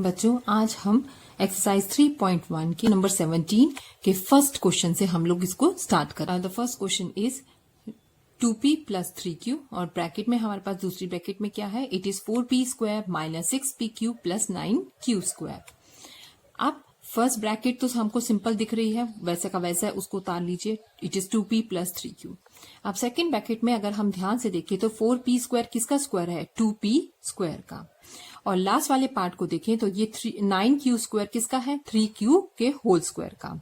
बच्चों आज हम एक्सरसाइज 3.1 के नंबर 17 के फर्स्ट क्वेश्चन से हम लोग इसको स्टार्ट करें। The first question is 2p plus 3q और ब्रैकेट में हमारे पास दूसरी ब्रैकेट में क्या है, it is 4p square minus 6pq plus 9q square. अब फर्स्ट ब्रैकेट तो हमको सिंपल दिख रही है, वैसे का वैसा है, उसको उतार लीजिए, it is 2p plus 3q। अब सेकेंड ब्रैकेट में अगर हम ध्यान से देखें तो 4p स्क्वायर किसका स्क्वायर है, 2p स्क्वायर का। और लास्ट वाले पार्ट को देखें तो ये 9q स्क्वायर किसका है, 3q के होल स्क्वायर का।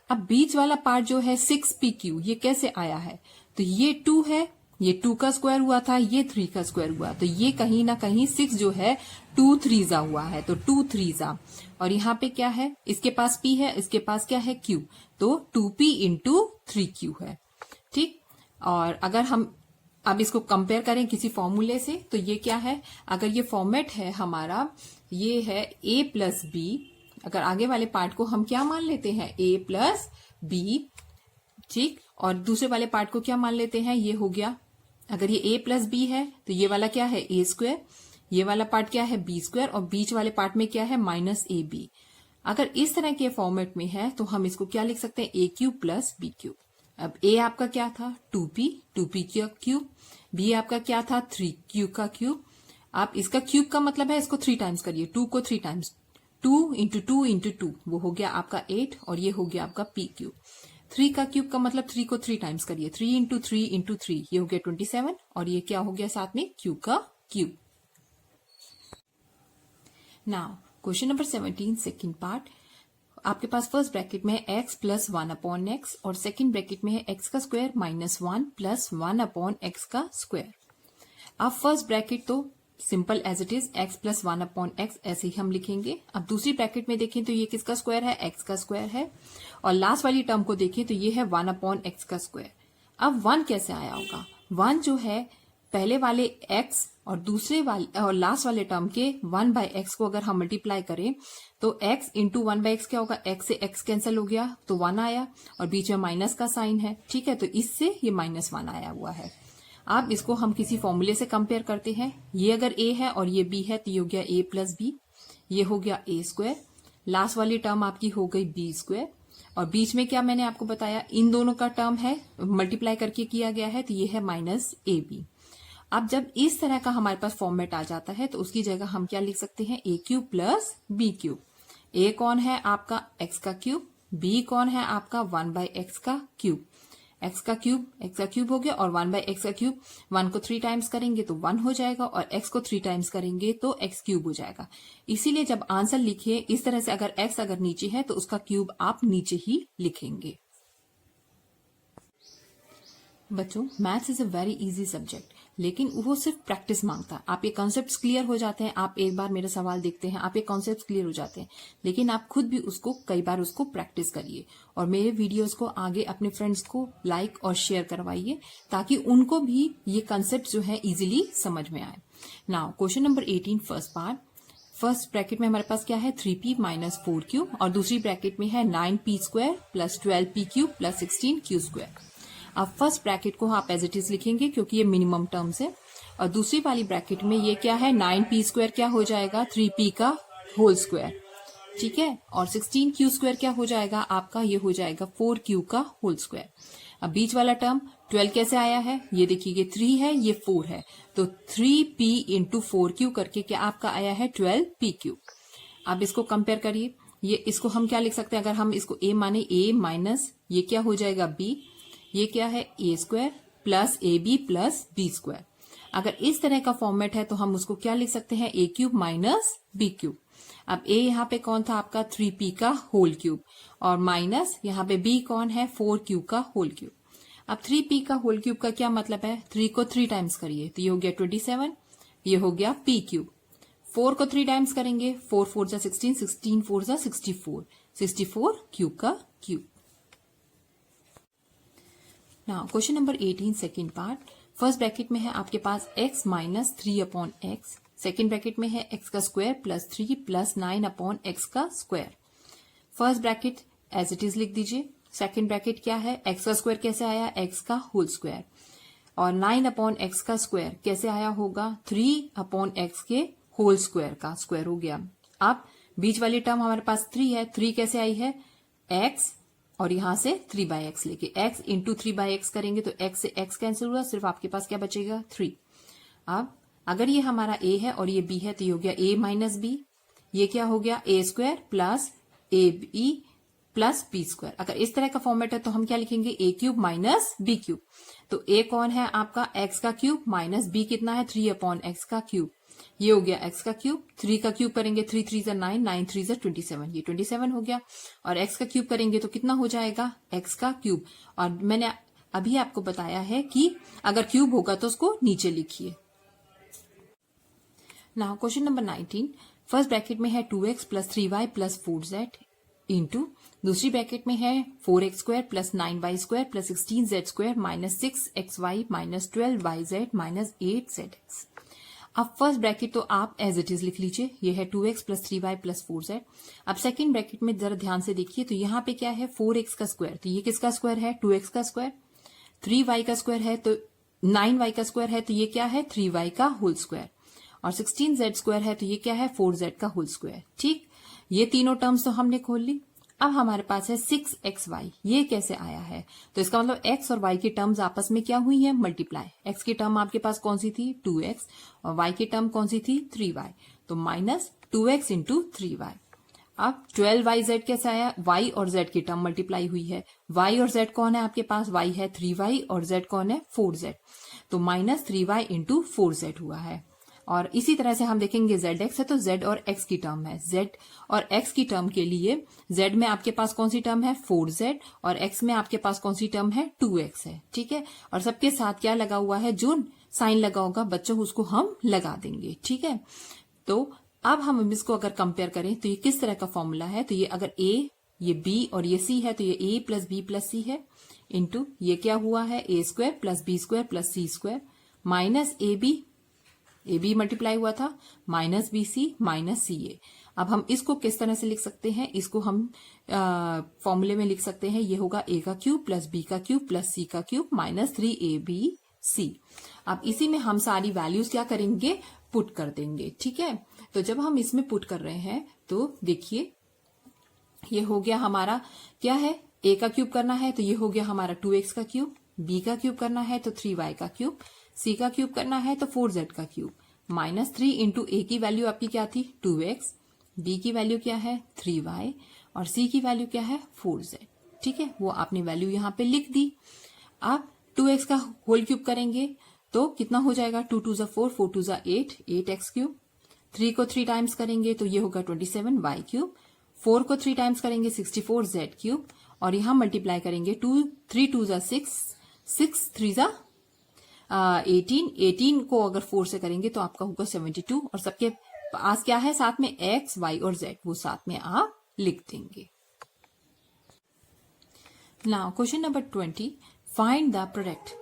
अब बीच वाला पार्ट जो है 6pq, ये कैसे आया है, तो ये 2 है, ये 2 का स्क्वायर हुआ था, ये 3 का स्क्वायर हुआ, तो ये कहीं ना कहीं 6 जो है 2 3 हुआ है, तो 2 3 और यहाँ पे क्या है, इसके पास p है, इसके पास क्या है q, तो 2p इंटू 3q है। ठीक, और अगर हम अब इसको कंपेयर करें किसी फॉर्मूले से तो ये क्या है, अगर ये फॉर्मेट है हमारा, ये है a प्लस बी, अगर आगे वाले पार्ट को हम क्या मान लेते हैं, a प्लस बी, ठीक, और दूसरे वाले पार्ट को क्या मान लेते हैं, ये हो गया, अगर ये a प्लस बी है तो ये वाला क्या है a स्क्वायर, ये वाला पार्ट क्या है b स्क्वायर, और बीच वाले पार्ट में क्या है माइनस ए बी। अगर इस तरह के फॉर्मेट में है तो हम इसको क्या लिख सकते हैं, ए क्यूब प्लस बी क्यूब। अब a आपका क्या था 2p का क्यूब, b आपका क्या था 3q का क्यूब। आप इसका क्यूब का मतलब है इसको 3 टाइम्स करिए, 2 को 3 टाइम्स, 2 इंटू 2 इंटू 2 वो हो गया आपका 8, और ये हो गया आपका p क्यूब। 3 का क्यूब का मतलब 3 को 3 टाइम्स करिए, 3 इंटू 3 इंटू 3 ये हो गया 27, और ये क्या हो गया साथ में q का cube. Now question number 17 second part, आपके पास फर्स्ट ब्रैकेट में है x प्लस 1 अपॉन एक्स और सेकेंड ब्रैकेट में है x का square minus 1 plus 1 upon x का स्क्वायर। अब फर्स्ट ब्रैकेट तो simple as it is, x plus 1 upon x ऐसे ही हम लिखेंगे। अब दूसरी ब्रैकेट में देखें तो ये किसका स्क्वायर है, x का स्क्वायर है, और लास्ट वाली टर्म को देखें तो ये है 1 अपॉन एक्स का स्क्वायर। अब 1 कैसे आया होगा, 1 जो है पहले वाले x और दूसरे वाले और लास्ट वाले टर्म के 1 बाय एक्स को अगर हम मल्टीप्लाई करें तो x इंटू 1 बाय एक्स क्या होगा, x से x कैंसिल हो गया तो 1 आया, और बीच में माइनस का साइन है, ठीक है, तो इससे ये -1 आया हुआ है। अब इसको हम किसी फॉर्मूले से कंपेयर करते हैं, ये अगर a है और ये b है तो ये हो गया a प्लस बी, ये हो गया a स्क्वायर, लास्ट वाली टर्म आपकी हो गई b स्क्वायर, और बीच में क्या मैंने आपको बताया, इन दोनों का टर्म है मल्टीप्लाई करके किया गया है, तो ये है माइनस ए बी। अब जब इस तरह का हमारे पास फॉर्मेट आ जाता है तो उसकी जगह हम क्या लिख सकते हैं, ए क्यूब प्लस बी क्यूब। ए कौन है आपका एक्स का क्यूब, बी कौन है आपका 1 बाय एक्स का क्यूब, एक्स का क्यूब हो गया, और 1 बाय एक्स का क्यूब, 1 को 3 टाइम्स करेंगे तो 1 हो जाएगा, और x को 3 टाइम्स करेंगे तो x क्यूब हो जाएगा। इसीलिए जब आंसर लिखिए इस तरह से, अगर x अगर नीचे है तो उसका क्यूब आप नीचे ही लिखेंगे। बच्चों maths is a very easy subject, लेकिन वो सिर्फ प्रैक्टिस मांगता है। आप ये कॉन्सेप्ट्स क्लियर हो जाते हैं, आप एक बार मेरा सवाल देखते हैं, आप ये कॉन्सेप्ट्स क्लियर हो जाते हैं, लेकिन आप खुद भी उसको कई बार उसको प्रैक्टिस करिए, और मेरे वीडियोस को आगे अपने फ्रेंड्स को लाइक और शेयर करवाइए ताकि उनको भी ये कॉन्सेप्ट जो है इजीली समझ में आए। Now question number 18 first part, first bracket में हमारे पास क्या है 3p माइनस 4q, और दूसरी ब्रैकेट में है 9p square plus 12pq plus 16q square. अब फर्स्ट ब्रैकेट को आप एज इट इज लिखेंगे क्योंकि ये मिनिमम टर्म्स है, और दूसरी वाली ब्रैकेट में ये क्या है 9p स्क्वायर क्या हो जाएगा 3p का होल स्क्वायर, ठीक है, और 16q स्क्वायर क्या हो जाएगा आपका, ये हो जाएगा 4q का होल स्क्वायर। अब बीच वाला टर्म 12 कैसे आया है, ये देखिए ये 3 है ये 4 है, तो 3p इंटू 4q करके क्या आपका आया है 12pq। अब इसको कंपेयर करिए, ये इसको हम क्या लिख सकते हैं, अगर हम इसको a माने a माइनस ये क्या हो जाएगा b, ये क्या है a square plus a b plus b square. अगर इस तरह का फॉर्मेट है तो हम उसको क्या लिख सकते हैं, ए क्यूब माइनस बी क्यूब। अब ए यहाँ पे कौन था आपका 3p का होल क्यूब, और माइनस यहाँ पे b कौन है 4q का होल क्यूब। अब 3p का होल क्यूब का क्या मतलब है, 3 को 3 टाइम्स करिए तो ये हो गया 27, ये हो गया p क्यूब। 4 को 3 टाइम्स करेंगे, 4 4 जा 16, 16 4 जा 64, 64 क्यूब का cube. Now question number 18 second part, first bracket में है आपके पास x minus 3 upon x, second bracket में है x का square plus 3 plus 9 upon x का square. First bracket as it is लिख दीजिए, सेकेंड ब्रैकेट क्या है, x का स्क्वायर कैसे आया, x का होल स्क्वायर, और 9 अपॉन एक्स का स्क्वायर कैसे आया होगा 3 अपॉन एक्स के होल स्क्वायर का स्क्वायर हो गया। अब बीच वाली टर्म हमारे पास 3 है, 3 कैसे आई है, x और यहां से 3/x लेके x इंटू 3/x करेंगे तो x से x कैंसिल हुआ, सिर्फ आपके पास क्या बचेगा 3। अब अगर ये हमारा a है और ये b है तो ये हो गया a माइनस b, ये क्या हो गया a square plus a b plus b square. अगर इस तरह का फॉर्मेट है तो हम क्या लिखेंगे a cube minus b cube. तो a कौन है आपका x का क्यूब माइनस b कितना है 3/x का क्यूब, ये हो गया x का क्यूब। 3 का क्यूब करेंगे 3 3 जा 9, 9 3 जा 27, ये 27 हो गया। और x का क्यूब करेंगे तो कितना हो जाएगा x का क्यूब। और मैंने अभी आपको बताया है कि अगर क्यूब होगा तो उसको नीचे लिखिए। Now question number 19, first bracket में है 2x plus 3y plus 4z into दूसरी ब्रैकेट में है 4x square plus 9y square plus 16z square minus 6xy minus 12yz minus 8zx। अब फर्स्ट ब्रैकेट तो आप एज इट इज लिख लीजिए, ये है 2x plus 3y plus 4z। अब सेकंड ब्रैकेट में जरा ध्यान से देखिए तो यहाँ पे क्या है 4x का स्क्वायर, तो ये किसका स्क्वायर है 2x का स्क्वायर, 3y का स्क्वायर है तो 9y का स्क्वायर है तो ये क्या है 3y का होल स्क्वायर, और 16z स्क्वायर है तो ये क्या है 4z का होल स्क्वायर। ठीक, ये तीनों टर्म्स तो हमने खोल ली। अब हमारे पास है 6xy, ये कैसे आया है, तो इसका मतलब x और y की टर्म्स आपस में क्या हुई है मल्टीप्लाई। x की टर्म आपके पास कौन सी थी 2x और y की टर्म कौन सी थी 3y, तो माइनस 2x इंटू 3y। अब 12yz कैसे आया, y और z की टर्म मल्टीप्लाई हुई है। y और z कौन है आपके पास, y है 3y और z कौन है 4z, तो माइनस 3y इंटू 4z हुआ है। और इसी तरह से हम देखेंगे zx है तो z और x की टर्म है, z और x की टर्म के लिए z में आपके पास कौन सी टर्म है 4z और x में आपके पास कौन सी टर्म है 2x है। ठीक है, और सबके साथ क्या लगा हुआ है, जो साइन लगा होगा बच्चों उसको हम लगा देंगे। ठीक है, तो अब हम इसको अगर कंपेयर करें तो ये किस तरह का फॉर्मूला है, तो ये अगर a, ये b और ये c है तो ये a plus b plus c है, इंटू ये क्या हुआ है a square plus b square plus c square minus a b multiply हुआ था minus b c minus c a. अब हम इसको किस तरह से लिख सकते हैं, इसको हम फॉर्मूले में लिख सकते हैं, ये होगा a का क्यूब प्लस b का क्यूब प्लस c का क्यूब माइनस 3ab। अब इसी में हम सारी वैल्यूज क्या करेंगे पुट कर देंगे। ठीक है, तो जब हम इसमें पुट कर रहे हैं तो देखिए ये हो गया हमारा क्या है, a का क्यूब करना है तो ये हो गया हमारा 2x का क्यूब, b का क्यूब करना है तो 3y का क्यूब, c का क्यूब करना है तो 4z का क्यूब माइनस 3 इंटू a की वैल्यू आपकी क्या थी 2x, b की वैल्यू क्या है 3y और c की वैल्यू क्या है 4z। ठीक है, वो आपने वैल्यू यहाँ पे लिख दी। अब 2x का होल क्यूब करेंगे तो कितना हो जाएगा 2 2 जा 4, 4 2 जा 8, 8x क्यूब। 3 को 3 टाइम्स करेंगे तो ये होगा 27y क्यूब। 4 को 3 टाइम्स करेंगे 64z क्यूब, और यहाँ मल्टीप्लाई करेंगे 3 2 जा 6, 6 3 जा 18, 18 को अगर 4 से करेंगे तो आपका होगा 72, और सबके पास क्या है साथ में x, y और z, वो साथ में आप लिख देंगे। Now question number 20, find the product.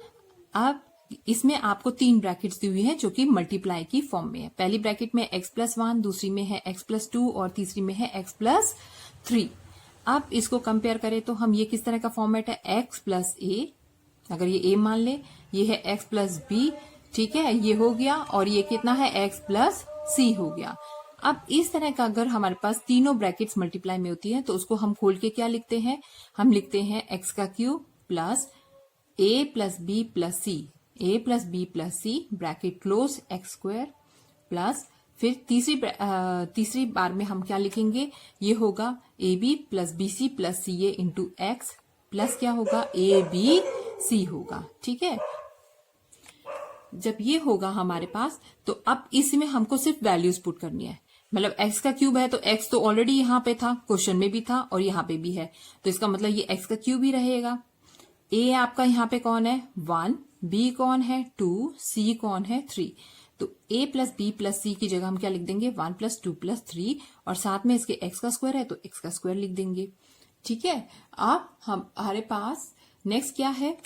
अब इसमें आपको 3 ब्रैकेट्स दी हुई है जो कि मल्टीप्लाई की फॉर्म में है। पहली ब्रैकेट में x+1, दूसरी में है x+2 और तीसरी में है x+3। अब इसको कंपेयर करें तो हम ये किस तरह का फॉर्मेट है, x+a, अगर ये a मान ले, ये है x+b, ठीक है ये हो गया, और ये कितना है x+c हो गया। अब इस तरह का अगर हमारे पास तीनों ब्रैकेट्स मल्टीप्लाई में होती है तो उसको हम खोल के क्या लिखते हैं, हम लिखते हैं x का cube plus a plus b plus c, a plus b plus c bracket close x square plus फिर तीसरी बार में हम क्या लिखेंगे, ये होगा a b plus b c plus c a into x plus क्या होगा ए बी सी होगा। ठीक है, जब ये होगा हमारे पास तो अब इसमें हमको सिर्फ वैल्यूज पुट करनी है। मतलब x का क्यूब है तो x तो ऑलरेडी यहाँ पे था, क्वेश्चन में भी था और यहाँ पे भी है, तो इसका मतलब ये x का क्यूब ही रहेगा। a आपका यहाँ पे कौन है 1, b कौन है 2, c कौन है 3, तो a प्लस बी प्लस सी की जगह हम क्या लिख देंगे 1 प्लस 2 प्लस 3, और साथ में इसके x का स्क्वायर है तो x का स्क्वायर लिख देंगे। ठीक है, अब हमारे पास नेक्स्ट क्या है,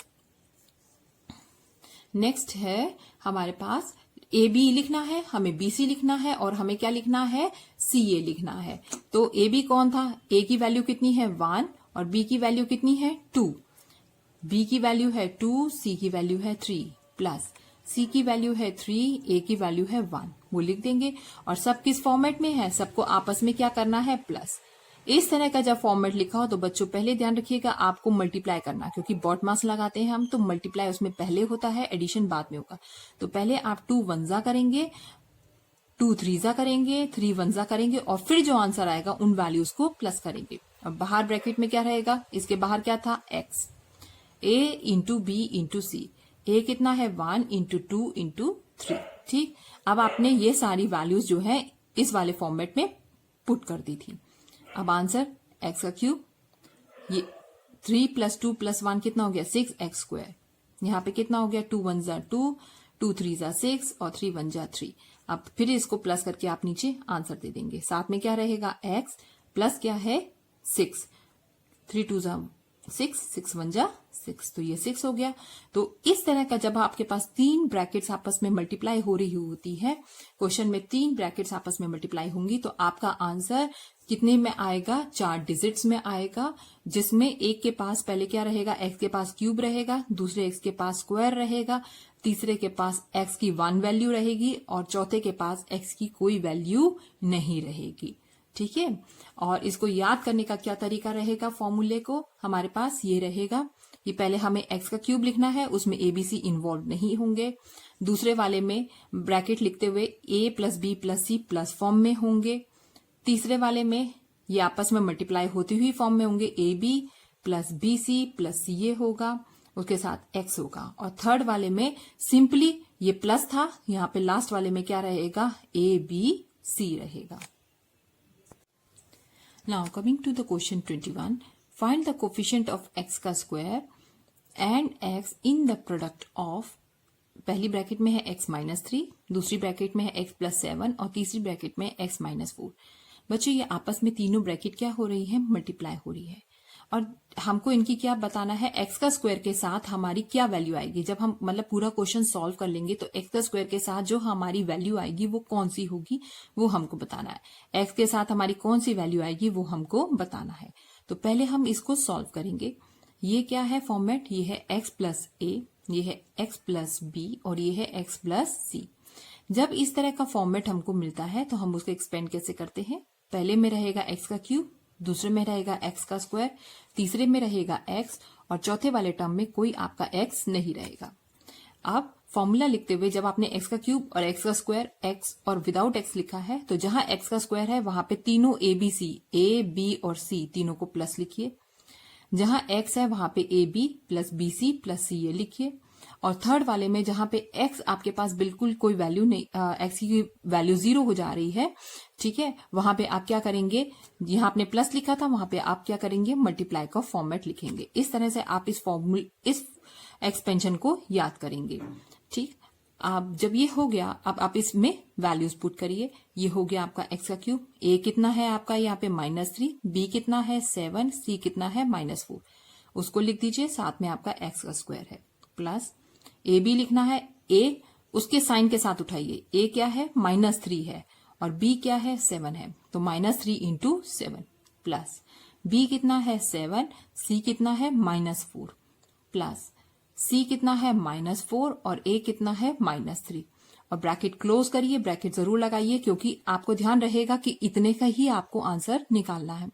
नेक्स्ट है हमारे पास ए बी लिखना है, हमें बी सी लिखना है और हमें क्या लिखना है सी ए लिखना है। तो ए बी कौन था, ए की वैल्यू कितनी है 1 और बी की वैल्यू कितनी है 2, बी की वैल्यू है 2, सी की वैल्यू है 3 प्लस सी की वैल्यू है 3, ए की वैल्यू है 1। वो लिख देंगे। और सब किस फॉर्मेट में है, सबको आपस में क्या करना है, प्लस। इस तरह का जब फॉर्मेट लिखा हो तो बच्चों पहले ध्यान रखिएगा आपको मल्टीप्लाई करना, क्योंकि बॉट मास लगाते हैं हम तो मल्टीप्लाई उसमें पहले होता है, एडिशन बाद में होगा। तो पहले आप 2 1 करेंगे, 2 3 करेंगे, 3 1 करेंगे और फिर जो आंसर आएगा उन वैल्यूज को प्लस करेंगे। अब बाहर ब्रैकेट में क्या रहेगा, इसके बाहर क्या था, x, a into b into c. A कितना है, 1 इंटू 2 इंटू 3। ठीक, अब आपने ये सारी वैल्यूज जो है इस वाले फॉर्मेट में पुट कर दी थी। अब आंसर x का क्यूब, ये 3 + 2 + 1 कितना हो गया, 6x²। यहाँ पे कितना हो गया, 2 1 2, 2 3 6 और 3 1 3। अब फिर इसको प्लस करके आप नीचे आंसर दे देंगे। साथ में क्या रहेगा, x प्लस क्या है, 6, 3 2 6, 6 1 6, तो ये 6 हो गया। तो इस तरह का जब आपके पास 3 ब्रैकेट्स आपस में मल्टीप्लाई हो रही होती है, क्वेश्चन में 3 ब्रैकेट्स आपस में मल्टीप्लाई होंगी, तो आपका आंसर कितने में आएगा, 4 डिजिट्स में आएगा, जिसमें एक के पास पहले क्या रहेगा, x के पास क्यूब रहेगा, दूसरे x के पास स्क्वायर रहेगा, तीसरे के पास x की 1 वैल्यू रहेगी और चौथे के पास x की कोई वैल्यू नहीं रहेगी। ठीक है, और इसको याद करने का क्या तरीका रहेगा, फॉर्मूले को हमारे पास ये रहेगा कि पहले हमें x का क्यूब लिखना है, उसमें ABC इन्वॉल्व नहीं होंगे। दूसरे वाले में ब्रैकेट लिखते हुए a + b + c plus form में होंगे। तीसरे वाले में ये आपस में मल्टीप्लाई होती हुई फॉर्म में होंगे, AB + BC + CA होगा, उसके साथ x होगा। और थर्ड वाले में सिंपली ये प्लस था, यहाँ पे लास्ट वाले में क्या रहेगा, ABC रहेगा। Now coming to the question 21, find the coefficient of x का square and x in the product of, पहली ब्रैकेट में है x - 3, दूसरी ब्रैकेट में है x + 7 और तीसरी ब्रैकेट में x - 4। बच्चों ये आपस में तीनों ब्रैकेट क्या हो रही है, मल्टीप्लाई हो रही है। और हमको इनकी क्या बताना है, x का स्क्वायर के साथ हमारी क्या वैल्यू आएगी। जब हम मतलब पूरा क्वेश्चन सॉल्व कर लेंगे तो x का स्क्वायर के साथ जो हमारी वैल्यू आएगी वो कौन सी होगी, वो हमको बताना है। x के साथ हमारी कौन सी वैल्यू आएगी वो हमको बताना है। तो पहले हम इसको सॉल्व करेंगे। ये क्या है फॉर्मेट, ये है x + a, ये है x + b और ये है x + c। जब इस तरह का फॉर्मेट हमको मिलता है तो हम उसको एक्सपेंड कैसे करते हैं, पहले में रहेगा x का क्यूब, दूसरे में रहेगा x का स्क्वायर, तीसरे में रहेगा x और चौथे वाले टर्म में कोई आपका x नहीं रहेगा। अब फॉर्मूला लिखते हुए जब आपने x का क्यूब और x का स्क्वायर, x और विदाउट x लिखा है, तो जहां x का स्क्वायर है वहां पे तीनों ABC, A, B और C तीनों को प्लस लिखिए। जहां x है वहां पे AB + BC + CA लिखिए। और थर्ड वाले में जहां पे x आपके पास बिल्कुल कोई वैल्यू नहीं, x की वैल्यू 0 हो जा रही है, ठीक है, वहां पे आप क्या करेंगे, यहां आपने प्लस लिखा था वहां पे आप क्या करेंगे, मल्टीप्लाई का फॉर्मेट लिखेंगे। इस तरह से आप इस एक्सपेंशन को याद करेंगे। ठीक, अब जब ये हो गया, अब आप इसमें वैल्यूज पुट करिए। ये हो गया आपका x का क्यूब, a कितना है आपका यहाँ पे -3, b कितना है 7, c कितना है -4, उसको लिख दीजिए। साथ में आपका x का स्क्वायर है प्लस a b लिखना है, a उसके साइन के साथ उठाइए, a क्या है -3 है और b क्या है 7 है, तो -3 × 7 प्लस b कितना है 7, c कितना है -4 प्लस c कितना है -4 और a कितना है -3 और ब्रैकेट क्लोज करिए। ब्रैकेट जरूर लगाइए क्योंकि आपको ध्यान रहेगा कि इतने का ही आपको आंसर निकालना है।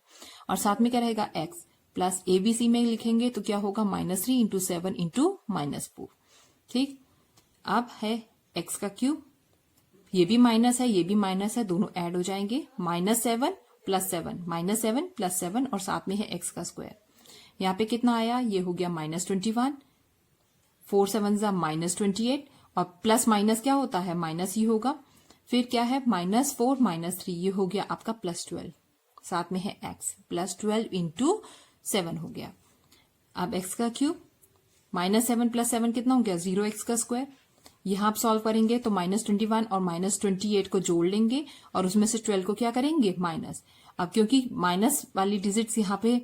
और साथ में क्या रहेगा x प्लस ABC में लिखेंगे तो क्या होगा -3 × 7 × -4। ठीक, अब है x का क्यूब, ये भी माइनस है, ये भी माइनस है, दोनों ऐड हो जाएंगे, -7 + 7, -7 + 7 और साथ में है x का स्क्वायर। यहाँ पे कितना आया, ये हो गया -21, 4 7 -28 और प्लस माइनस क्या होता है, माइनस ही होगा। फिर क्या है -4 -3, ये हो गया आपका +12, साथ में है x, +12 × 7 हो गया। अब x का क्यूब, -7 + 7 कितना हो गया, 0x का स्क्वायर। यहां आप सॉल्व करेंगे तो -21 और -28 को जोड़ लेंगे और उसमें से 12 को क्या करेंगे, माइनस। अब क्योंकि माइनस वाली डिजिट्स यहाँ पे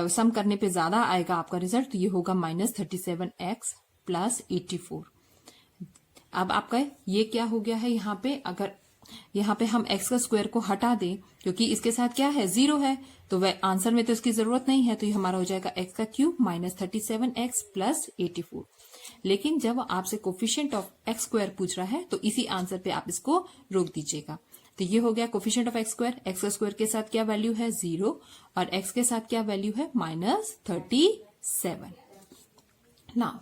सम करने पे ज्यादा आएगा आपका रिजल्ट, तो ये होगा -37x + 84। अब आपका ये क्या हो गया है, यहाँ पे अगर यहाँ पे हम x का स्क्वायर को हटा दें क्योंकि इसके साथ क्या है 0 है, तो वह आंसर में तो इसकी जरूरत नहीं है, तो ये हमारा हो जाएगा x का क्यूब माइनस 37x प्लस 84। लेकिन जब आपसे कोफिशिएंट ऑफ एक्स स्क्वायर पूछ रहा है तो इसी आंसर पे आप इसको रोक दीजिएगा। तो ये हो गया कोफिशिएंट ऑफ एक्स स्क्वायर के साथ क्या वैल्यू है 0 और x के साथ क्या वैल्यू है minus 37। Now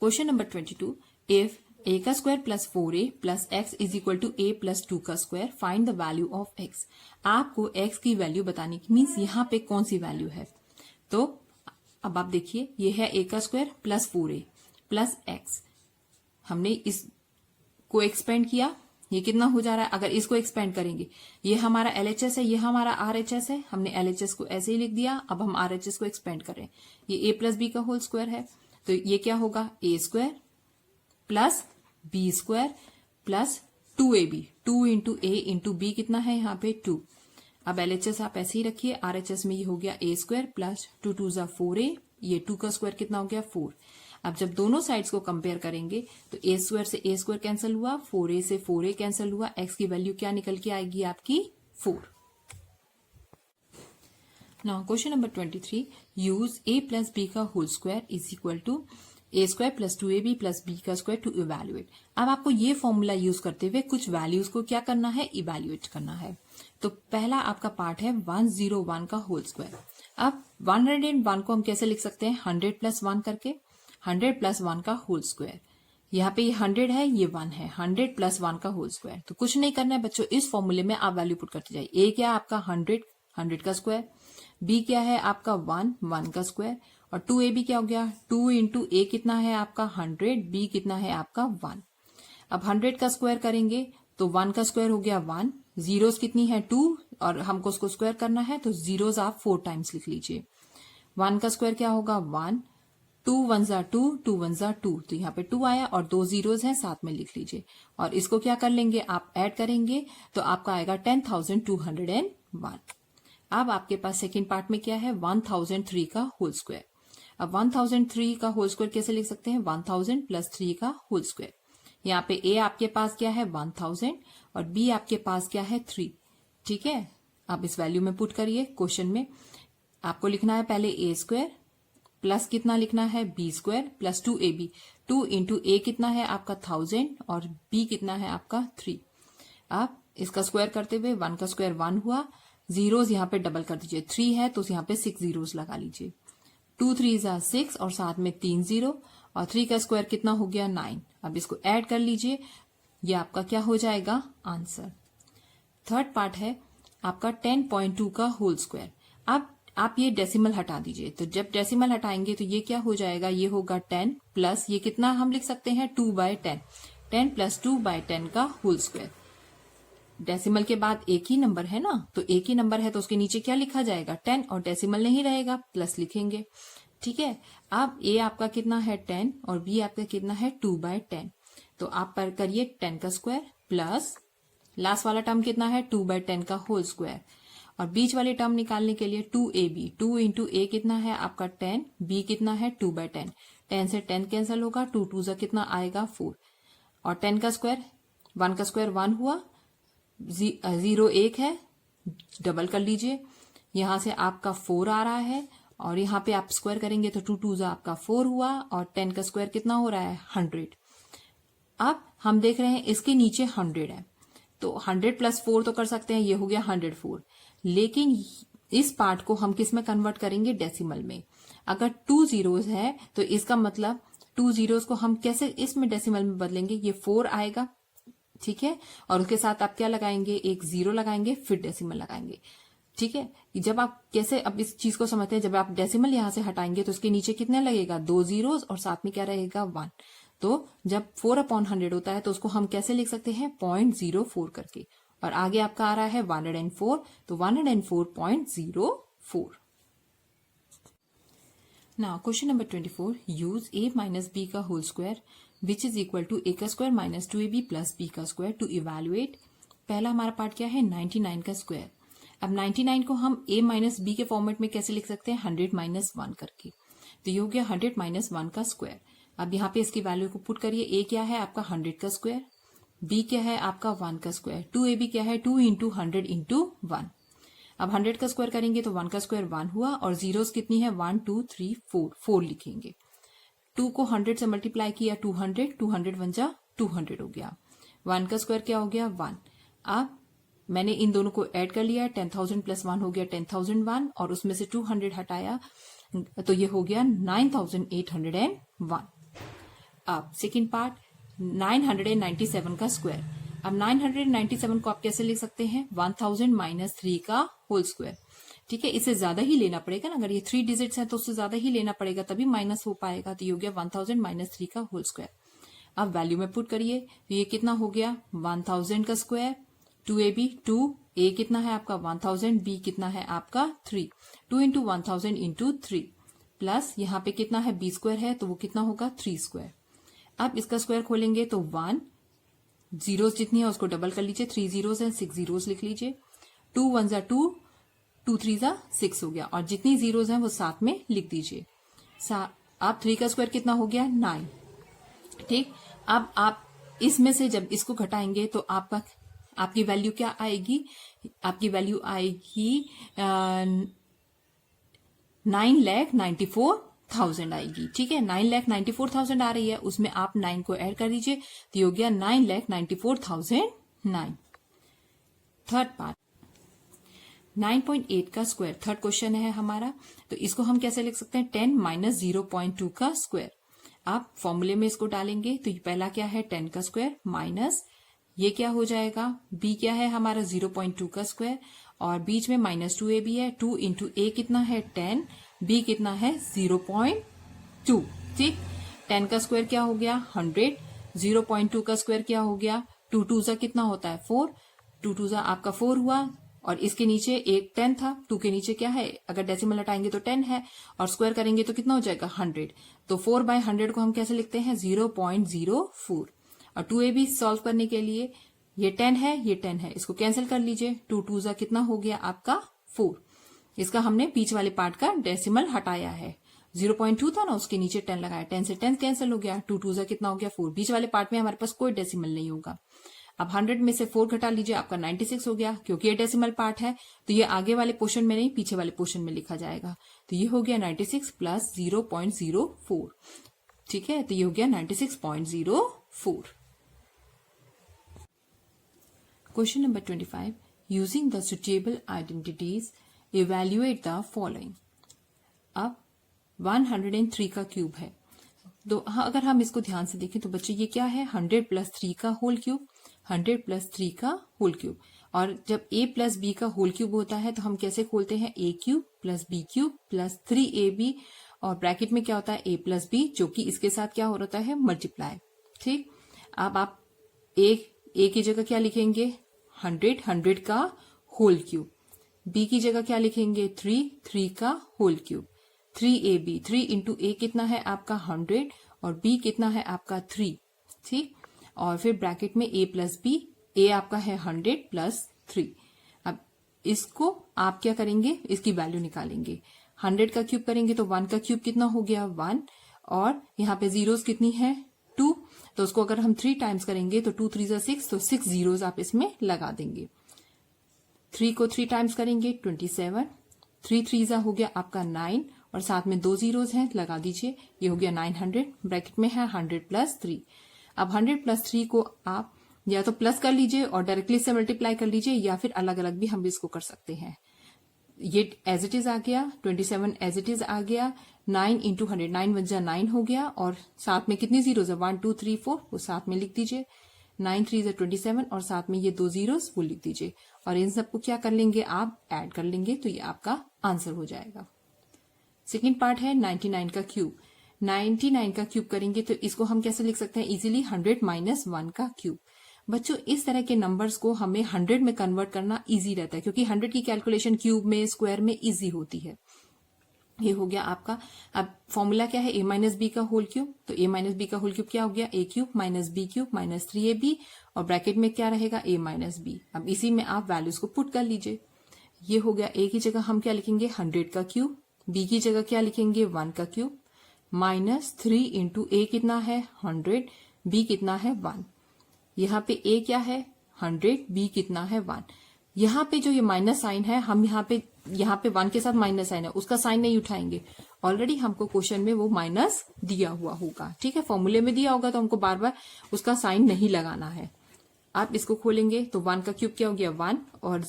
question number 22, if a का square plus 4a plus x is equal to a plus 2 का square, find the value of x। आपको x की वैल्यू बताने की मीन्स यहाँ पे कौन सी वैल्यू है। तो अब आप देखिए, ये है a का square plus 4a plus x। हमने इसको एक्सपेंड किया, ये कितना हो जा रहा है, अगर इसको एक्सपेंड करेंगे, ये हमारा LHS है, ये हमारा RHS है, हमने LHS को ऐसे ही लिख दिया, अब हम RHS को एक्सपेंड कर रहे हैं। ये a प्लस बी का होल स्क्वायर है, तो ये क्या होगा a square plus b square plus 2ab, 2 into a into b कितना है यहाँ पे 2। अब LHS आप ऐसे ही रखिए, RHS में ये हो गया a स्क्वायर प्लस 2 2 जा 4a, ये 2 का स्क्वायर कितना हो गया 4। अब जब दोनों साइड्स को कंपेयर करेंगे तो a स्क्वायर से a स्क्वायर कैंसिल हुआ, 4a से 4a कैंसिल हुआ, x की वैल्यू क्या निकल के आएगी आपकी 4। Now question number 23, use a plus b का whole square is equal to a square plus 2ab plus b का स्क्वायर टू इवेल्युएट। अब आपको ये फॉर्मूला यूज करते हुए कुछ वैल्यूज को क्या करना है, इवेल्युएट करना है। तो पहला आपका पार्ट है 101 का होल स्क्वायर। अब 101 को हम कैसे लिख सकते हैं, 100 प्लस 1 करके, 100 प्लस 1 का होल स्क्वायर। यहाँ पे ये 100 है, ये 1 है, 100 प्लस 1 का होल स्क्वायर। तो कुछ नहीं करना है बच्चों, इस फॉर्मूले में आप वैल्यू पुट करते जाइए। a क्या है आपका 100, 100 का स्क्वायर, b क्या है आपका 1, 1 का स्क्वायर, और 2ab क्या हो गया 2 इंटू a कितना है आपका 100, b कितना है आपका 1। अब 100 का स्क्वायर करेंगे तो 1 का स्क्वायर हो गया 1, जीरोस कितनी है 2, और हमको उसको स्क्वायर करना है तो जीरोस आप 4 टाइम्स लिख लीजिए। 1 का स्क्वायर क्या होगा 1, 2 1 जा 2, 2 1 जा 2, तो यहाँ पे 2 आया और 2 जीरोस हैं साथ में लिख लीजिए। और इसको क्या कर लेंगे आप ऐड करेंगे तो आपका आएगा 10,201। अब आपके पास सेकेंड पार्ट में क्या है 1003 का होल स्क्वायर। अब 1003 का होल स्क्वायर कैसे लिख सकते हैं, 1000 प्लस 3 का होल स्क्वायर। यहाँ पे a आपके पास क्या है 1000 और b आपके पास क्या है 3। ठीक है, आप इस वैल्यू में पुट करिए। क्वेश्चन में आपको लिखना है पहले a स्क्वायर प्लस कितना लिखना है b square plus 2ab, 2 into a कितना है आपका 1000 और b कितना है आपका 3। अब इसका स्क्वायर करते हुए 1 का स्क्वायर 1 हुआ, जीरोस यहाँ पे डबल कर दीजिए, 3 है तो यहाँ पे 6 जीरोस लगा लीजिए, 2 3 जा 6 और साथ में 3 जीरो, और 3 का स्क्वायर कितना हो गया 9। अब इसको ऐड कर लीजिए, ये आपका क्या हो जाएगा आंसर। थर्ड पार्ट है आपका 10.2 का होल स्क्वायर। अब आप ये डेसिमल हटा दीजिए, तो जब डेसिमल हटाएंगे तो ये क्या हो जाएगा, ये होगा 10 प्लस ये कितना हम लिख सकते हैं 2/10, 10 प्लस 2/10 का होल स्क्वायर। डेसिमल के बाद एक ही नंबर है ना, तो एक ही नंबर है तो उसके नीचे क्या लिखा जाएगा 10, और डेसिमल नहीं रहेगा प्लस लिखेंगे। ठीक है, अब a आपका कितना है 10 और b आपका कितना है 2/10, तो आप पर करिए 10 का स्क्वायर प्लस लास्ट वाला टर्म कितना है 2/10 का होल स्क्वायर, और बीच वाले टर्म निकालने के लिए 2ab, 2 इंटू a कितना है आपका 10, b कितना है 2/10, 10 से 10 कैंसिल होगा, 2 2 जा कितना आएगा 4, और 10 का स्क्वायर 1 का स्क्वायर 1 हुआ, 0 1 है, डबल कर लीजिए, यहां से आपका 4 आ रहा है, और यहाँ पे आप स्क्वायर करेंगे तो 2 2 जा आपका 4 हुआ, और 10 का स्क्वायर कितना हो रहा है 100। अब हम देख रहे हैं इसके नीचे 100 है, तो 100 प्लस 4 तो कर सकते हैं, ये हो गया 104। लेकिन इस पार्ट को हम किस में कन्वर्ट करेंगे, डेसिमल में। अगर 2 जीरोस है तो इसका मतलब 2 जीरोस को हम कैसे इसमें डेसिमल में बदलेंगे, ये 4 आएगा। ठीक है, और उसके साथ आप क्या लगाएंगे, एक 0 लगाएंगे, फिर डेसिमल लगाएंगे। ठीक है, जब आप कैसे अब इस चीज को समझते हैं, जब आप डेसिमल यहां से हटाएंगे तो उसके नीचे कितने लगेगा 2 जीरोस और साथ में क्या रहेगा 1। तो जब 4/100 होता है तो उसको हम कैसे लिख सकते हैं 0.04 करके, और आगे आपका आ रहा है 104, तो 104.04। Now question number 24, use a minus b का whole square which is equal to a का square minus 2ab plus b का स्क्वायर टू इवेल्युएट। पहला हमारा पार्ट क्या है 99 का स्क्वायर। अब 99 को हम a माइनस b के फॉर्मेट में कैसे लिख सकते हैं 100 माइनस 1 करके, तो ये हो गया 100 माइनस 1 का स्क्वायर। अब यहाँ पे इसकी वैल्यू को पुट करिए, a क्या है आपका 100 का स्क्वायर, b क्या है आपका 1 का स्क्वायर, 2ab क्या है 2 इंटू 100 इंटू 1। अब 100 का स्क्वायर करेंगे तो 1 का स्क्वायर 1 हुआ और जीरोस कितनी है 1 2 3 4 4 लिखेंगे। 2 को 100 से मल्टीप्लाई किया 200 200 1 जा 200 हो गया। 1 का स्क्वायर क्या हो गया 1। अब मैंने इन दोनों को ऐड कर लिया 10,000 प्लस 1 हो गया 10,001 और उसमें से 200 हटाया तो ये हो गया 9,801। अब सेकंड पार्ट 997 का स्क्वायर। अब 997 को आप कैसे लिख सकते हैं 1000 माइनस 3 का होल स्क्वायर। ठीक है, इसे ज्यादा ही लेना पड़ेगा ना, अगर ये 3 डिजिट्स है तो उससे ज्यादा ही लेना पड़ेगा तभी माइनस हो पाएगा। तो ये हो गया 1000 माइनस 3 का होल स्क्वायर। अब वैल्यू में पुट करिए तो ये कितना हो गया 1000 का स्क्वायर 2ab 2a कितना है आपका 1000 b कितना है आपका 3 2 इंटू 1000 इंटू 3 प्लस यहाँ पे कितना है b स्क्वायर है तो वो कितना होगा 3 स्क्वायर। अब इसका स्क्वायर खोलेंगे तो 1 जीरोस जितनी है उसको डबल कर लीजिए 3 जीरोस है 6 जीरोस लिख लीजिए 2 1 जा 2 2 3 जा 6 हो गया और जितनी जीरोस हैं वो साथ में लिख दीजिए। अब 3 का स्क्वायर कितना हो गया 9। ठीक, अब आप इसमें से जब इसको घटाएंगे तो आपकी वैल्यू क्या आएगी, आपकी वैल्यू आएगी 9,94,000 आएगी। ठीक है, 9,94,000 आ रही है, उसमें आप 9 को ऐड कर दीजिए तो ये हो गया 9,94,009। थर्ड पार्ट 9.8 का स्क्वायर थर्ड क्वेश्चन है हमारा। तो इसको हम कैसे लिख सकते हैं 10 माइनस 0.2 का स्क्वायर। आप फॉर्मूले में इसको डालेंगे तो ये पहला क्या है 10 का स्क्वायर माइनस ये क्या हो जाएगा b क्या है हमारा 0.2 का स्क्वायर और बीच में माइनस 2ab है 2 इंटू a कितना है 10 b कितना है 0.2। ठीक, 10 का स्क्वायर क्या हो गया 100 0.2 का स्क्वायर क्या हो गया 2 2 जा कितना होता है 4 2 2 जा आपका 4 हुआ और इसके नीचे एक 10 था 2 के नीचे क्या है अगर डेसिमल हटाएंगे तो 10 है और स्क्वायर करेंगे तो कितना हो जाएगा 100। तो 4/100 को हम कैसे लिखते हैं 0.04 और 2ab सॉल्व करने के लिए ये 10 है ये 10 है इसको कैंसिल कर लीजिए 2 2 जा कितना हो गया आपका 4। इसका हमने बीच वाले पार्ट का डेसिमल हटाया है 0.2 था ना उसके नीचे 10 लगाया 10 से 10 कैंसिल हो गया 2 2 जा कितना हो गया 4। बीच वाले पार्ट में हमारे पास कोई डेसिमल नहीं होगा। अब 100 में से 4 घटा लीजिए आपका 96 हो गया क्योंकि ये डेसिमल पार्ट है तो ये आगे वाले पोर्शन में नहीं पीछे वाले पोर्शन में लिखा जाएगा। तो ये हो गया 96 प्लस 0.04। ठीक है, तो ये हो गया 96.04। Question number 25. Using the suitable identities, evaluate the following. अब 103 का क्यूब है तो अगर हम इसको ध्यान से देखें तो बच्चे ये क्या है 100 प्लस 3 का होल क्यूब 100 प्लस 3 का होल क्यूब। और जब a प्लस b का होल क्यूब होता है तो हम कैसे खोलते हैं a cube plus b cube plus 3ab और ब्रैकेट में क्या होता है a प्लस b जो कि इसके साथ क्या हो रहा है मल्टीप्लाई। ठीक, अब आप a की जगह क्या लिखेंगे 100 का होल क्यूब b की जगह क्या लिखेंगे 3 का whole cube 3ab 3 into a कितना है आपका 100 और b कितना है आपका 3। ठीक, और फिर ब्रैकेट में a प्लस b a आपका है 100 प्लस 3। अब इसको आप क्या करेंगे इसकी वैल्यू निकालेंगे 100 का क्यूब करेंगे तो 1 का क्यूब कितना हो गया 1 और यहाँ पे जीरोस कितनी है 2 तो उसको अगर हम 3 टाइम्स करेंगे तो 2 3 6 तो 6 जीरोस आप इसमें लगा देंगे। 3 को 3 टाइम्स करेंगे 27 3 3 हो गया आपका 9 और साथ में 2 जीरोस हैं लगा दीजिए ये हो गया 900 ब्रैकेट में है 100 प्लस 3। अब 100 प्लस 3 को आप या तो प्लस कर लीजिए और डायरेक्टली से मल्टीप्लाई कर लीजिए या फिर अलग अलग भी हम इसको कर सकते हैं। ये एज इट इज आ गया 27 एज इट इज आ गया 9 इंटू 100 9 1 जा 9 हो गया और साथ में कितनी जीरोस है 1 2 3 4 वो साथ में लिख दीजिए 9 3 जा 27 और साथ में ये 2 जीरोस वो लिख दीजिए और इन सबको क्या कर लेंगे आप ऐड कर लेंगे तो ये आपका आंसर हो जाएगा। सेकेंड पार्ट है 99 का क्यूब 99 का क्यूब करेंगे तो इसको हम कैसे लिख सकते हैं इजीली 100 माइनस 1 का क्यूब। बच्चों इस तरह के नंबर्स को हमें 100 में कन्वर्ट करना इजी रहता है क्योंकि 100 की कैलकुलेशन क्यूब में स्क्वायर में इजी होती है। ये हो गया आपका। अब फॉर्मूला क्या है a माइनस बी का होल क्यूब तो a माइनस बी का होल क्यूब क्या हो गया a cube minus b cube minus 3ab और ब्रैकेट में क्या रहेगा a माइनस b। अब इसी में आप वैल्यूज को पुट कर लीजिए। ये हो गया a की जगह हम क्या लिखेंगे 100 का क्यूब b की जगह क्या लिखेंगे 1 का क्यूब माइनस 3 इंटू a कितना है 100 b कितना है 1। यहाँ पे a क्या है 100 b कितना है 1। यहाँ पे जो ये माइनस साइन है, हम यहाँ पे 1 के साथ माइनस साइन है, उसका साइन नहीं उठाएंगे। ऑलरेडी हमको क्वेश्चन में वो माइनस दिया हुआ होगा, ठीक है, फॉर्मूले में दिया होगा, तो हमको बार बार उसका साइन नहीं लगाना है। आप इसको खोलेंगे तो 1 का क्यूब क्या हो गया 1, और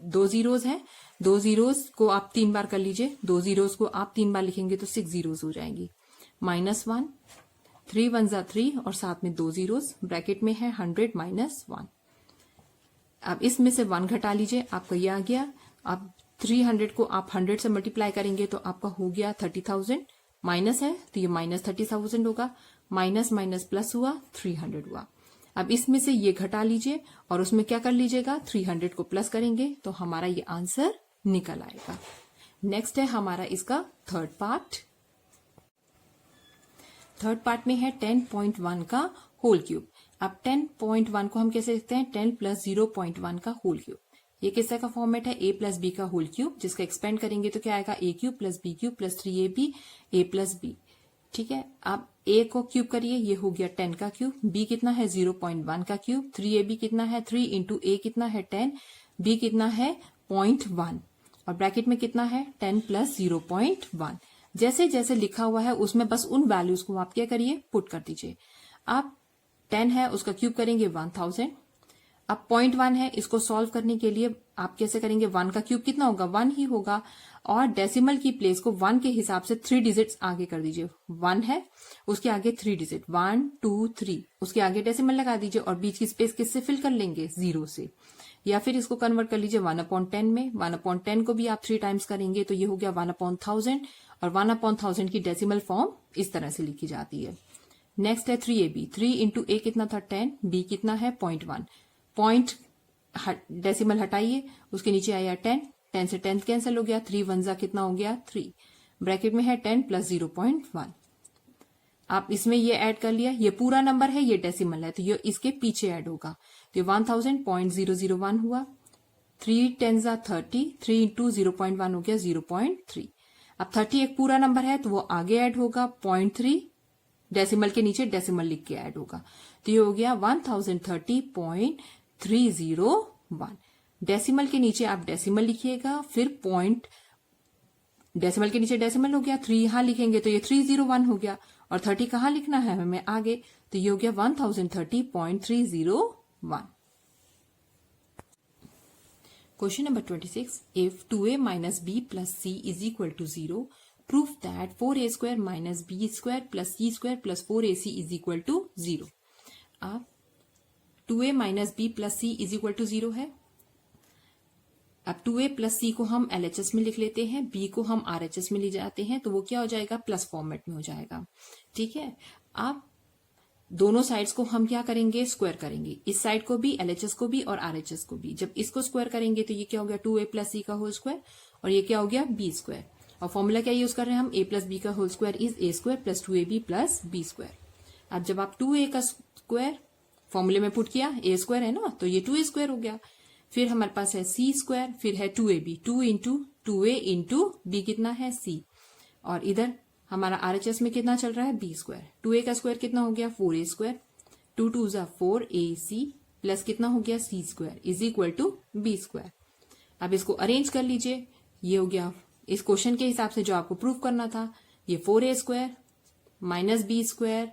2 जीरोस हैं, 2 जीरोस को आप 3 बार कर लीजिए, 2 जीरोस को आप 3 बार लिखेंगे तो 6 जीरोस हो जाएंगी। -1, 3 1 जा 3 और साथ में 2 जीरोस, ब्रैकेट में है 100 -1। अब इसमें से 1 घटा लीजिए, आपका ये आ गया। अब 300 को आप 100 से मल्टीप्लाई करेंगे तो आपका हो गया 30,000, माइनस है तो ये -30,000 होगा, माइनस माइनस प्लस हुआ 300 हुआ। अब इसमें से ये घटा लीजिए और उसमें क्या कर लीजिएगा, 300 को प्लस करेंगे तो हमारा ये आंसर निकल आएगा। नेक्स्ट है हमारा इसका थर्ड पार्ट में है 10.1 का होल क्यूब। अब 10.1 को हम कैसे लिखते हैं, 10 + 0.1 का होल क्यूब। ये किस का फॉर्मेट है, a + b का होल क्यूब, जिसका एक्सपेंड करेंगे तो क्या आएगा, a³ + b³ + 3ab a + b। ठीक है, अब a को क्यूब करिए, ये हो गया 10 का क्यूब, b कितना है 0.1 का क्यूब, 3ab कितना है 3 × a कितना है 10, b कितना है 0.1 और ब्रैकेट में कितना है 10 + 0.1। जैसे जैसे लिखा हुआ है उसमें बस उन वैल्यूज को आप क्या करिए, पुट कर दीजिए। आप 10 है उसका क्यूब करेंगे 1000। अब 0.1 है, इसको सॉल्व करने के लिए आप कैसे करेंगे, 1 का क्यूब कितना होगा 1 ही होगा, और डेसिमल की प्लेस को 1 के हिसाब से 3 डिजिट्स आगे कर दीजिए। 1 है उसके आगे 3 डिजिट 1 2 3, उसके आगे डेसिमल लगा दीजिए और बीच की स्पेस किससे फिल कर लेंगे, 0 से। या फिर इसको कन्वर्ट कर लीजिए 1/10 में, 1/10 को भी आप 3 टाइम्स करेंगे तो ये हो गया 1/1000, और 1/1000 की डेसिमल फॉर्म इस तरह से लिखी जाती है। नेक्स्ट है 3ab, 3 × a कितना था 10, b कितना है 0.1, पॉइंट डेसिमल हटाइए, उसके नीचे आया 10, 10 से 10 कैंसिल हो गया, 3 1 जा कितना हो गया 3, ब्रैकेट में है 10 + 0.1। आप इसमें ये ऐड कर लिया, ये पूरा नंबर है, ये डेसिमल है तो ये इसके पीछे ऐड होगा, तो ये 1000.001 हुआ, 3 10 जा 30, 3 × 0.1 हो गया 0.3। अब 30 एक पूरा नंबर है तो वो आगे ऐड होगा, 0.3 डेसिमल के नीचे डेसिमल लिख के ऐड होगा, तो ये हो गया 1030.301। डेसिमल के नीचे आप डेसिमल लिखिएगा, फिर पॉइंट, डेसिमल के नीचे डेसिमल हो गया, 3 यहां लिखेंगे तो ये 301 हो गया, और 30 कहां लिखना है हमें आगे, तो ये हो गया 1030.301। Question number 26, if 2a - b + c = 0, prove that 4a² - b² + c² + 4ac = 0। अब 2a - b + c = 0 है। अब 2a + c को हम LHS में लिख लेते हैं, b को हम RHS में ले जाते हैं, तो वो क्या हो जाएगा, प्लस फॉर्मेट में हो जाएगा। ठीक है, अब दोनों साइड्स को हम क्या करेंगे, स्क्वायर करेंगे, इस साइड को भी, LHS को भी और RHS को भी। जब इसको स्क्वायर करेंगे तो ये क्या हो गया 2a + c का होल स्क्वायर, और ये क्या हो गया b²। और फॉर्मूला क्या यूज कर रहे हैं हम, a + b का whole square is a² + 2ab + b²। अब जब आप 2a का स्क्वायर फॉर्मूले में पुट किया, a² है ना, तो ये 2a² हो गया, फिर हमारे पास है c², फिर है 2ab, 2 × 2a × b कितना है c, और इधर हमारा RHS में कितना चल रहा है b²। 2a का स्क्वायर कितना हो गया 4a², 2 2 जा 4ac प्लस कितना हो गया c² = b²। अब इसको अरेंज कर लीजिए, ये हो गया इस क्वेश्चन के हिसाब से जो आपको प्रूव करना था, ये 4a² - b²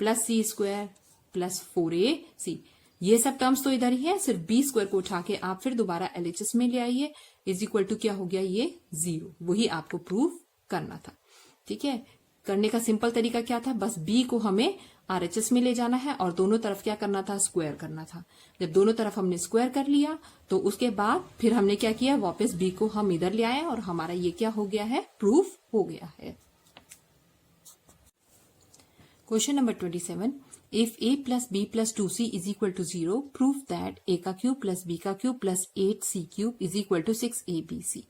+ c² + 4ac, ये सब टर्म्स तो इधर ही है, सिर्फ b² को उठा के आप फिर दोबारा LHS में ले आइए, = क्या हो गया ये 0, वही आपको प्रूव करना था। ठीक है, करने का सिंपल तरीका क्या था, बस b को हमें RHS में ले जाना है और दोनों तरफ क्या करना था, स्क्वायर करना था। जब दोनों तरफ हमने स्क्वायर कर लिया तो उसके बाद फिर हमने क्या किया, वापस b को हम इधर ले आए और हमारा ये क्या हो गया है, प्रूफ हो गया है। Question number 27, if a + b + 2c = 0, prove that a³ + b³ + 8c³ = 6abc।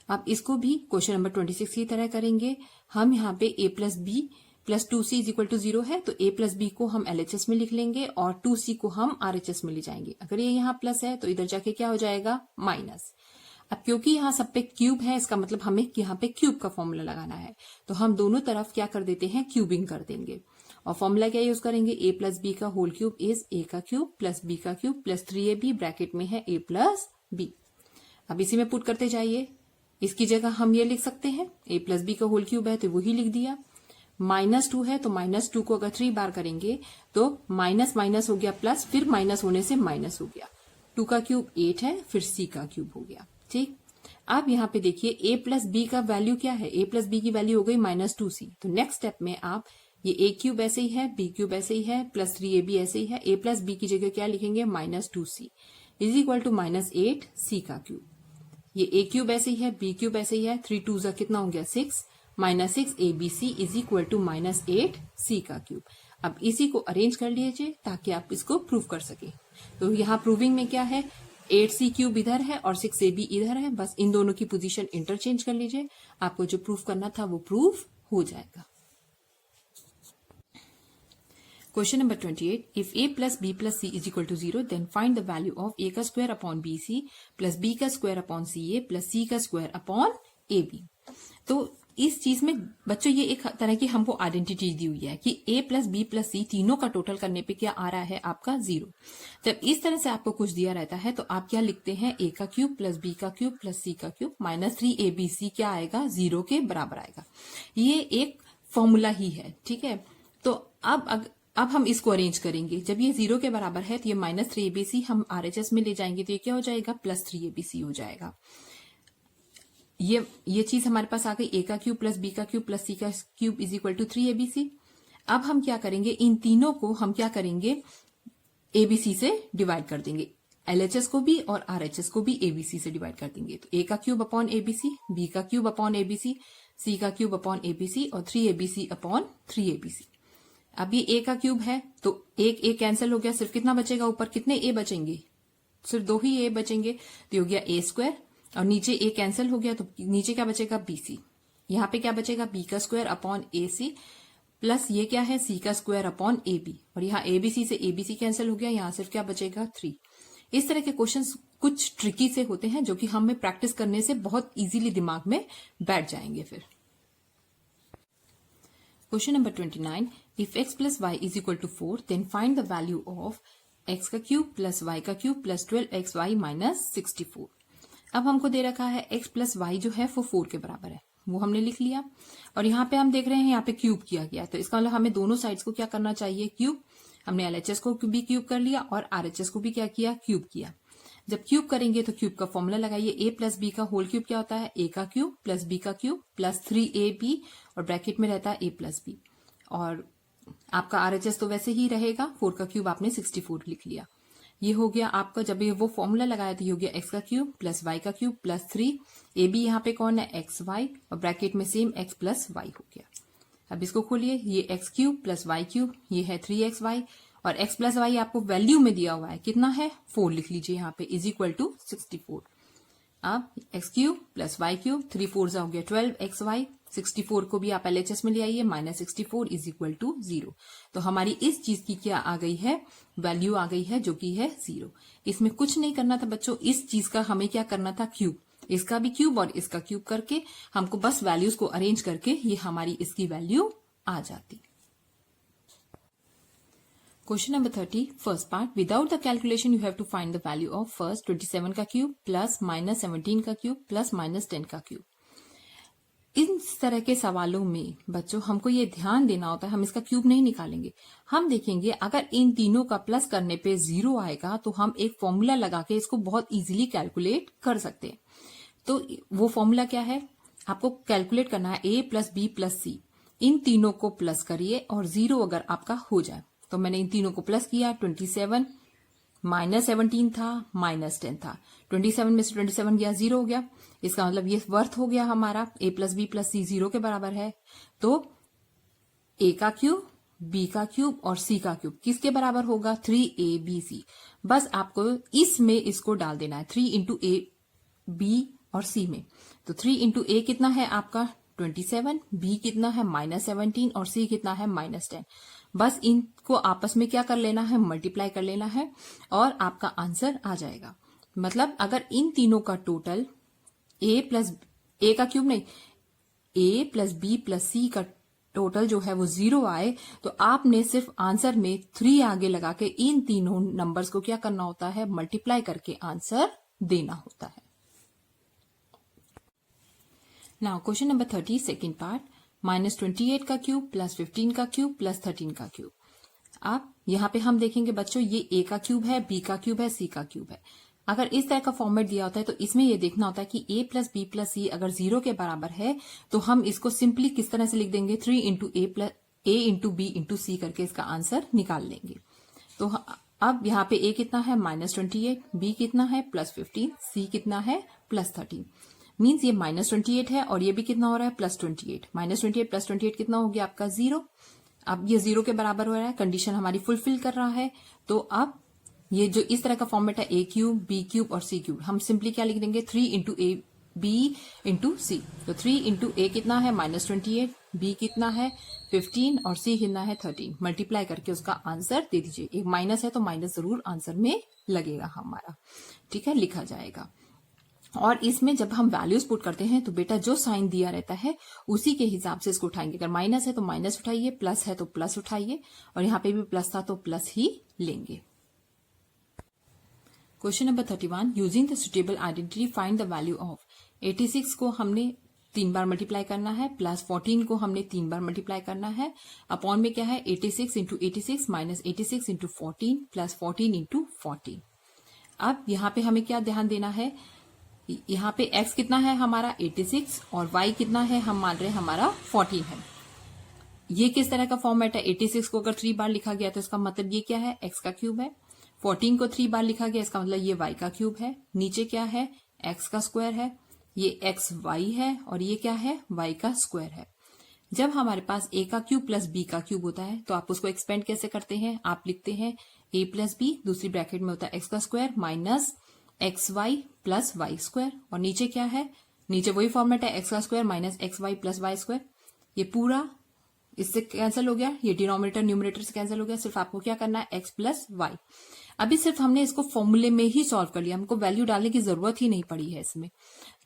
अब इसको भी क्वेश्चन नंबर 26 की तरह करेंगे। हम यहाँ पे a + b + 2c = 0 है तो a + b को हम LHS में लिख लेंगे और 2c को हम RHS में ले जाएंगे। अगर ये यहाँ प्लस है तो इधर जाके क्या हो जाएगा, माइनस। अब क्योंकि यहाँ सब पे क्यूब है, इसका मतलब हमें यहाँ पे क्यूब का फॉर्मूला लगाना है, तो हम दोनों तरफ क्या कर देते हैं, क्यूबिंग कर देंगे। और फॉर्मूला क्या यूज करेंगे, a प्लस बी का होल क्यूब इज a का क्यूब प्लस b का क्यूब प्लस 3ab ब्रैकेट में है a प्लस b। अब इसी में पुट करते जाइए, इसकी जगह हम ये लिख सकते हैं a प्लस बी का होल क्यूब है तो वही लिख दिया, -2 है तो -2 को अगर 3 बार करेंगे तो माइनस माइनस हो गया प्लस, फिर माइनस होने से माइनस हो गया, 2 का क्यूब 8 है, फिर c का क्यूब हो गया। ठीक, अब यहाँ पे देखिए a प्लस बी का वैल्यू क्या है, a प्लस बी की वैल्यू हो गई -2c। तो नेक्स्ट स्टेप में आप ये a क्यूब ऐसे ही है, b क्यूब ऐसे ही है, प्लस 3ab ऐसे ही है, a प्लस बी की जगह क्या लिखेंगे -2c is equal to -8c का क्यूब। ये a क्यूब ऐसे ही है, b क्यूब ऐसे ही है, 3 2 जा कितना हो गया 6, -6 abc is equal to -8c का क्यूब। अब इसी को अरेंज कर लीजिए ताकि आप इसको प्रूव कर सके। तो यहाँ प्रूविंग में क्या है, 8c क्यूब इधर है और 6ab इधर है, बस इन दोनों की पोजीशन इंटरचेंज कर लीजिए, आपको जो प्रूफ करना था वो प्रूफ हो जाएगा। Question number 28, if a plus b plus c is equal to 0 then find the value of a का square upon bc plus b का square upon ca plus c का स्क्वायर अपॉन ab। तो इस चीज में बच्चों ये एक तरह की हमको आइडेंटिटी दी हुई है कि a प्लस बी प्लस सी तीनों का टोटल करने पे क्या आ रहा है आपका 0। जब इस तरह से आपको कुछ दिया रहता है तो आप क्या लिखते हैं, a का क्यूब प्लस b का क्यूब प्लस c का क्यूब -3abc क्या आएगा 0 के बराबर आएगा। ये एक फॉर्मूला ही है, ठीक है। तो अब हम इसको अरेंज करेंगे, जब ये 0 के बराबर है तो ये -3abc हम RHS में ले जाएंगे तो ये क्या हो जाएगा +3abc हो जाएगा। ये चीज हमारे पास आ गई, a का क्यूब प्लस b का क्यूब प्लस c का cube is equal to 3abc। अब हम क्या करेंगे, इन तीनों को हम क्या करेंगे abc से डिवाइड कर देंगे, LHS को भी और RHS को भी abc से डिवाइड कर देंगे। तो a का क्यूब अपॉन abc, b का क्यूब अपॉन abc, c का क्यूब अपॉन abc और 3abc अपॉन 3abc। अब ये a का क्यूब है तो एक a कैंसिल हो गया, सिर्फ कितना बचेगा, ऊपर कितने a बचेंगे, सिर्फ 2 ही a बचेंगे, तो हो गया a स्क्वायर, और नीचे a कैंसिल हो गया तो नीचे क्या बचेगा bc, यहाँ पे क्या बचेगा b का स्क्वायर अपॉन ac प्लस ये क्या है c का स्क्वायर अपॉन ab, और यहाँ abc से abc कैंसिल हो गया, यहाँ सिर्फ क्या बचेगा 3। इस तरह के क्वेश्चंस कुछ ट्रिकी से होते हैं जो कि हमें प्रैक्टिस करने से बहुत इजीली दिमाग में बैठ जाएंगे। फिर question number 29, if x plus y is equal to 4 then find the value of x का क्यूब प्लस y का क्यूब प्लस 12xy माइनस 64। अब हमको दे रखा है x प्लस वाई जो है वो 4 के बराबर है, वो हमने लिख लिया, और यहाँ पे हम देख रहे हैं यहाँ पे क्यूब किया गया, तो इसका मतलब हमें दोनों साइड्स को क्या करना चाहिए, क्यूब। हमने LHS को भी क्यूब कर लिया और RHS को भी क्या किया, क्यूब किया। जब क्यूब करेंगे तो क्यूब का फॉर्मूला लगाइए, a प्लस बी का होल क्यूब क्या होता है, a का क्यूब प्लस b का क्यूब प्लस 3ab और ब्रैकेट में रहता है a प्लस b, और आपका RHS तो वैसे ही रहेगा, 4 का क्यूब आपने 64 लिख लिया। ये हो गया आपका, जब ये वो फॉर्मूला लगाया तो ये हो गया x का क्यूब प्लस y का क्यूब प्लस 3ab, यहाँ पे कौन है x y, और ब्रैकेट में सेम x प्लस y हो गया। अब इसको खोलिए, ये x cube plus y cube, ये है 3xy, और x प्लस y आपको वैल्यू में दिया हुआ है, कितना है 4 लिख लीजिए यहाँ पे इज इक्वल टू 64। अब x cube plus y cube 3 4 जा हो गया 12xy, 64 को भी आप LHS में ले आइए, -64 इज इक्वल टू 0। तो हमारी इस चीज की क्या आ गई है, वैल्यू आ गई है जो कि है 0। इसमें कुछ नहीं करना था बच्चों, इस चीज का हमें क्या करना था, क्यूब, इसका भी क्यूब और इसका क्यूब करके हमको बस वैल्यूज को अरेंज करके ये हमारी इसकी वैल्यू आ जाती। Question number 30, first part, without the calculation you have to find the value of first 27 का क्यूब प्लस -17 का क्यूब प्लस -10 का क्यूब। इस तरह के सवालों में बच्चों हमको ये ध्यान देना होता है, हम इसका क्यूब नहीं निकालेंगे, हम देखेंगे अगर इन तीनों का प्लस करने पे 0 आएगा तो हम एक फॉर्मूला लगा के इसको बहुत इजीली कैलकुलेट कर सकते हैं। तो वो फॉर्मूला क्या है, आपको कैलकुलेट करना है a प्लस बी प्लस सी, इन तीनों को प्लस करिए और 0 अगर आपका हो जाए, तो मैंने इन तीनों को प्लस किया, 27 -17 था -10 था, 27 में से 27 गया 0 हो गया, इसका मतलब ये वर्थ हो गया हमारा a प्लस बी प्लस सी 0 के बराबर है। तो a का क्यूब b का क्यूब और c का क्यूब किसके बराबर होगा, 3abc। बस आपको इसमें इसको डाल देना है 3 इंटू a b और c में, तो 3 इंटू a कितना है आपका 27, b कितना है -17 और c कितना है -10। बस इनको आपस में क्या कर लेना है, मल्टीप्लाई कर लेना है और आपका आंसर आ जाएगा। मतलब अगर इन तीनों का टोटल a का क्यूब नहीं, a प्लस बी प्लस सी का टोटल जो है वो 0 आए तो आपने सिर्फ आंसर में 3 आगे लगा के इन तीनों नंबर्स को क्या करना होता है, मल्टीप्लाई करके आंसर देना होता है। Now question number 30 second part, -28 का क्यूब प्लस 15 का क्यूब प्लस 13 का क्यूब। अब यहाँ पे हम देखेंगे बच्चों, ये ए का क्यूब है, बी का क्यूब है, सी का क्यूब है। अगर इस तरह का फॉर्मेट दिया होता है तो इसमें ये देखना होता है कि a प्लस बी प्लस सी अगर 0 के बराबर है तो हम इसको सिंपली किस तरह से लिख देंगे, 3 into a into b into सी करके इसका आंसर निकाल लेंगे। तो अब यहाँ पे a कितना है, -28, b कितना है, +15, c कितना है, +13। मीन्स ये -28 है और ये भी कितना हो रहा है, +28। -28 प्लस 28 कितना हो गया आपका 0। अब ये 0 के बराबर हो रहा है, कंडीशन हमारी फुलफिल कर रहा है। तो अब ये जो इस तरह का फॉर्मेट है, a क्यूब, b क्यूब और c क्यूब, हम सिंपली क्या लिख देंगे, 3 इंटू ए बी इंटू सी। तो 3 इंटू ए कितना है, -28, b कितना है 15 और c कितना है 13। मल्टीप्लाई करके उसका आंसर दे दीजिए। एक माइनस है तो माइनस जरूर आंसर में लगेगा हमारा, ठीक है, लिखा जाएगा। और इसमें जब हम वैल्यूज पुट करते हैं तो बेटा जो साइन दिया रहता है उसी के हिसाब से इसको उठाएंगे। अगर माइनस है तो माइनस उठाइए, प्लस है तो प्लस उठाइए, और यहाँ पे भी प्लस था तो प्लस ही लेंगे। Question number 31, using the suitable identity find the value of 86 को हमने 3 बार मल्टीप्लाई करना है, प्लस 14 को हमने 3 बार मल्टीप्लाई करना है, अपॉन में क्या है 86 into 86 minus 86 into 14 plus 14 into 14। अब यहाँ पे हमें क्या ध्यान देना है, यहाँ पे x कितना है हमारा 86 और y कितना है हम मान रहे हैं हमारा 14 है। ये किस तरह का फॉर्मेट है, 86 को अगर 3 बार लिखा गया तो इसका मतलब ये क्या है, x का क्यूब है। 14 को 3 बार लिखा गया, इसका मतलब ये y का क्यूब है। नीचे क्या है, x का स्क्वायर है, ये x y है और ये क्या है, y का स्क्वायर है। जब हमारे पास a का क्यूब प्लस b का क्यूब होता है तो आप उसको एक्सपेंड कैसे करते हैं, आप लिखते हैं a प्लस बी, दूसरी ब्रैकेट में होता है x का square minus X Y plus Y square, और नीचे क्या है, नीचे वही फॉर्मेट है, एक्स का square minus X Y plus Y square. ये पूरा इससे कैंसिल हो गया, ये डिनोमिनेटर न्यूमरेटर से कैंसिल हो गया। सिर्फ आपको क्या करना है, एक्स प्लस वाई। अभी सिर्फ हमने इसको फॉर्मूले में ही सॉल्व कर लिया, हमको वैल्यू डालने की जरूरत ही नहीं पड़ी है इसमें,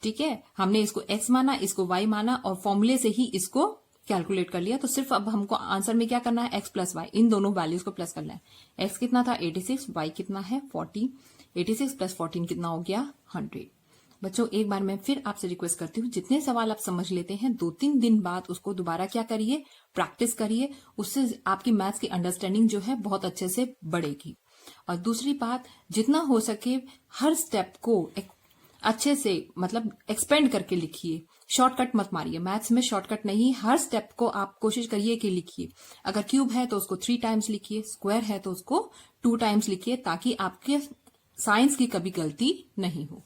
ठीक है। हमने इसको एक्स माना, इसको वाई माना और फॉर्मूले से ही इसको कैलकुलेट कर लिया। तो सिर्फ अब हमको आंसर में क्या करना है, एक्स प्लस वाई, इन दोनों वैल्यूज को प्लस करना है। एक्स कितना था 86, वाई कितना है 40, 86 प्लस 14 कितना हो गया 100। बच्चों एक बार मैं फिर आपसे रिक्वेस्ट करती हूँ, जितने सवाल आप समझ लेते हैं 2-3 दिन बाद उसको दोबारा क्या करिए, प्रैक्टिस करिए। उससे आपकी मैथ्स की अंडरस्टैंडिंग जो है बहुत अच्छे से बढ़ेगी। और दूसरी बात, जितना हो सके हर स्टेप को अच्छे से मतलब एक्सपेंड करके लिखिए, शॉर्टकट मत मारिए। मैथ्स में शॉर्टकट नहीं, हर स्टेप को आप कोशिश करिए कि लिखिए। अगर क्यूब है तो उसको 3 टाइम्स लिखिए, स्क्वायर है तो उसको 2 टाइम्स लिखिए, ताकि आपके साइंस की कभी गलती नहीं हो।